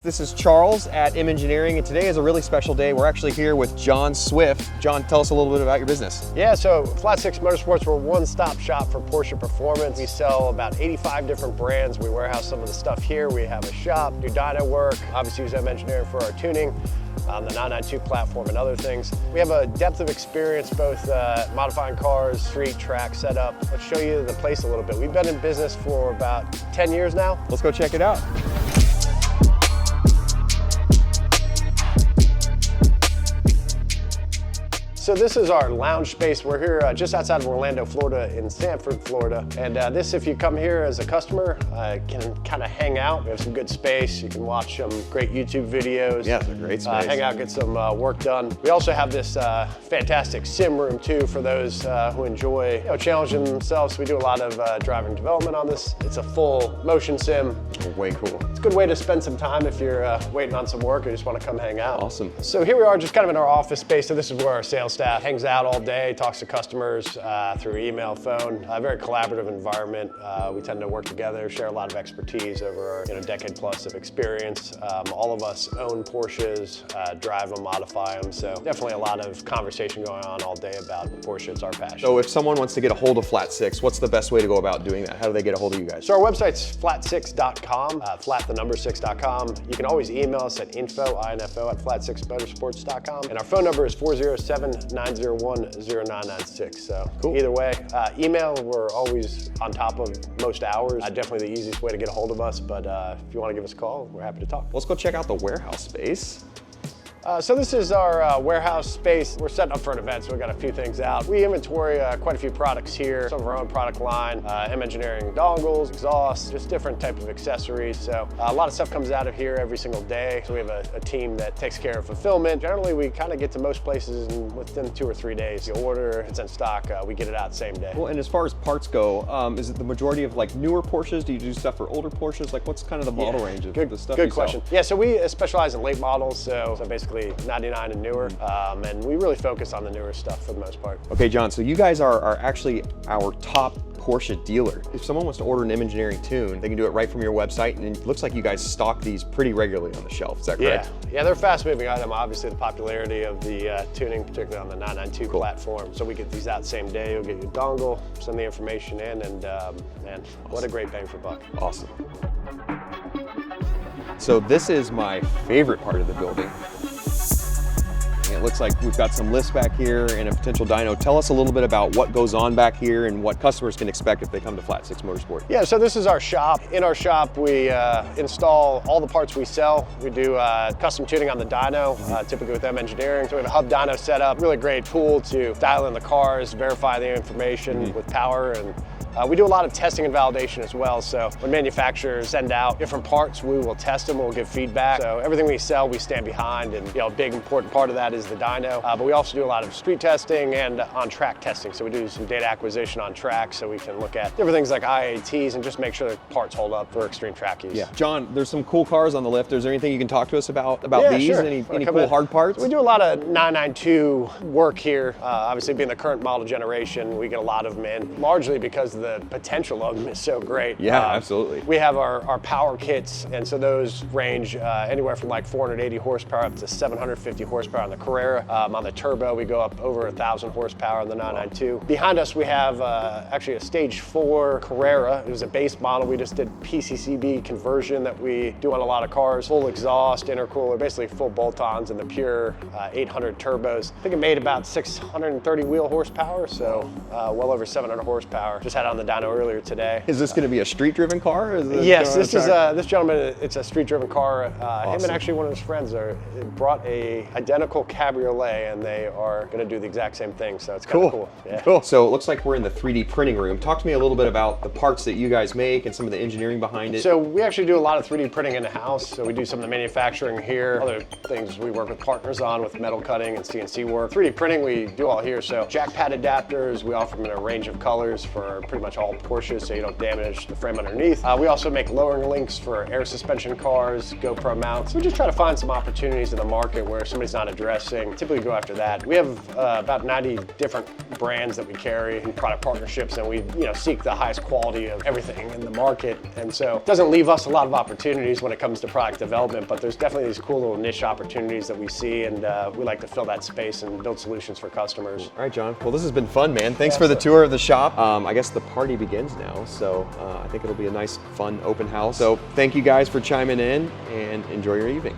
This is Charles at M Engineering, and today is a really special day. We're actually here with John Swift. John, tell us a little bit about your business. Yeah, so Flat Six Motorsports, we're a one-stop shop for Porsche performance. We sell about 85 different brands. We warehouse some of the stuff here. We have a shop, do dyno work, obviously use M Engineering for our tuning, the 992 platform and other things. We have a depth of experience both modifying cars, street, track, setup. Let's show you the place a little bit. We've been in business for about 10 years now. Let's go check it out. So this is our lounge space. We're here just outside of Orlando, Florida, in Sanford, Florida. And this, if you come here as a customer, can kind of hang out. We have some good space. You can watch some great YouTube videos. Yeah, it's a great space. Hang out, get some work done. We also have this fantastic sim room too for those who enjoy challenging themselves. We do a lot of driving development on this. It's a full motion sim. Way cool. It's a good way to spend some time if you're waiting on some work or just want to come hang out. Awesome. So here we are just kind of in our office space. So this is where our sales staff hangs out all day, talks to customers through email, phone. A very collaborative environment. We tend to work together, share a lot of expertise over our decade plus of experience. All of us own Porsches, drive them, modify them. So definitely a lot of conversation going on all day about Porsche. It's our passion. So if someone wants to get a hold of Flat Six, what's the best way to go about doing that? How do they get a hold of you guys? So our website's flat6.com, flat6.com. You can always email us at info at flat6motorsports.com. And our phone number is 407-901-0996. So cool. Either way, email, we're always on top of most hours. Definitely the easiest way to get a hold of us, but if you want to give us a call, we're happy to talk. Let's go check out the warehouse space. So this is our warehouse space. We're setting up for an event, so we've got a few things out. We inventory quite a few products here, some of our own product line, M Engineering dongles, exhausts, just different type of accessories. So a lot of stuff comes out of here every single day. So we have a team that takes care of fulfillment. Generally, we kind of get to most places within 2 or 3 days. You order, it's in stock, we get it out same day. Well, and as far as parts go, is it the majority of like newer Porsches? Do you do stuff for older Porsches? Like what's kind of the model range of the stuff Good question. Yeah, so we specialize in late models, so basically 99 and newer, and we really focus on the newer stuff for the most part. Okay, John, so you guys are actually our top Porsche dealer. If someone wants to order an M Engineering tune, they can do it right from your website, and it looks like you guys stock these pretty regularly on the shelf. Is that correct? Yeah, they're a fast-moving item. Obviously, the popularity of the tuning, particularly on the 992 platform. So we get these out same day. You'll get your dongle, send the information in, and man, what a great bang for buck. Awesome. So this is my favorite part of the building. It looks like we've got some lists back here and a potential dyno. Tell us a little bit about what goes on back here and what customers can expect if they come to Flat Six Motorsport. Yeah, so this is our shop. In our shop, we install all the parts we sell. We do custom tuning on the dyno, typically with M Engineering. So we have a hub dyno set up, really great tool to dial in the cars, verify the information with power, and we do a lot of testing and validation as well. So when manufacturers send out different parts, we will test them, we'll give feedback. So everything we sell, we stand behind, and a big important part of that is the dyno. But we also do a lot of street testing and on-track testing. So we do some data acquisition on track, so we can look at different things like IATs and just make sure that parts hold up for extreme track use. Yeah, John, there's some cool cars on the lift. Is there anything you can talk to us about these? Sure. Any cool hard parts? So we do a lot of 992 work here. Obviously, being the current model generation, we get a lot of them in, largely because the potential of them is so great. Yeah, absolutely. We have our power kits, and so those range anywhere from like 480 horsepower up to 750 horsepower on the Carrera. On the turbo, we go up over 1,000 horsepower on the 992. Wow. Behind us, we have actually a Stage 4 Carrera. It was a base model. We just did PCCB conversion that we do on a lot of cars. Full exhaust, intercooler, basically full bolt-ons and the pure 800 turbos. I think it made about 630 wheel horsepower, so well over 700 horsepower. Just had it on the dyno earlier today. Is this going to be a street-driven car? Yes, this gentleman, it's a street-driven car. Awesome. Him and actually one of his friends brought a identical cabriolet, and they are going to do the exact same thing, so it's kind of cool. Yeah. Cool. So it looks like we're in the 3D printing room. Talk to me a little bit about the parts that you guys make and some of the engineering behind it. So we actually do a lot of 3D printing in the house. So we do some of the manufacturing here. Other things we work with partners on with metal cutting and CNC work. 3D printing we do all here. So jack pad adapters, we offer them in a range of colors for pretty pretty much all Porsches so you don't damage the frame underneath. We also make lowering links for air suspension cars, GoPro mounts. We just try to find some opportunities in the market where somebody's not addressing. Typically go after that. We have about 90 different brands that we carry and product partnerships, and we seek the highest quality of everything in the market. And so it doesn't leave us a lot of opportunities when it comes to product development, but there's definitely these cool little niche opportunities that we see, and we like to fill that space and build solutions for customers. All right, John. Well, this has been fun, man. Thanks for the tour of the shop. I guess the party begins now, so I think it'll be a nice, fun, open house. So thank you guys for chiming in, and enjoy your evening.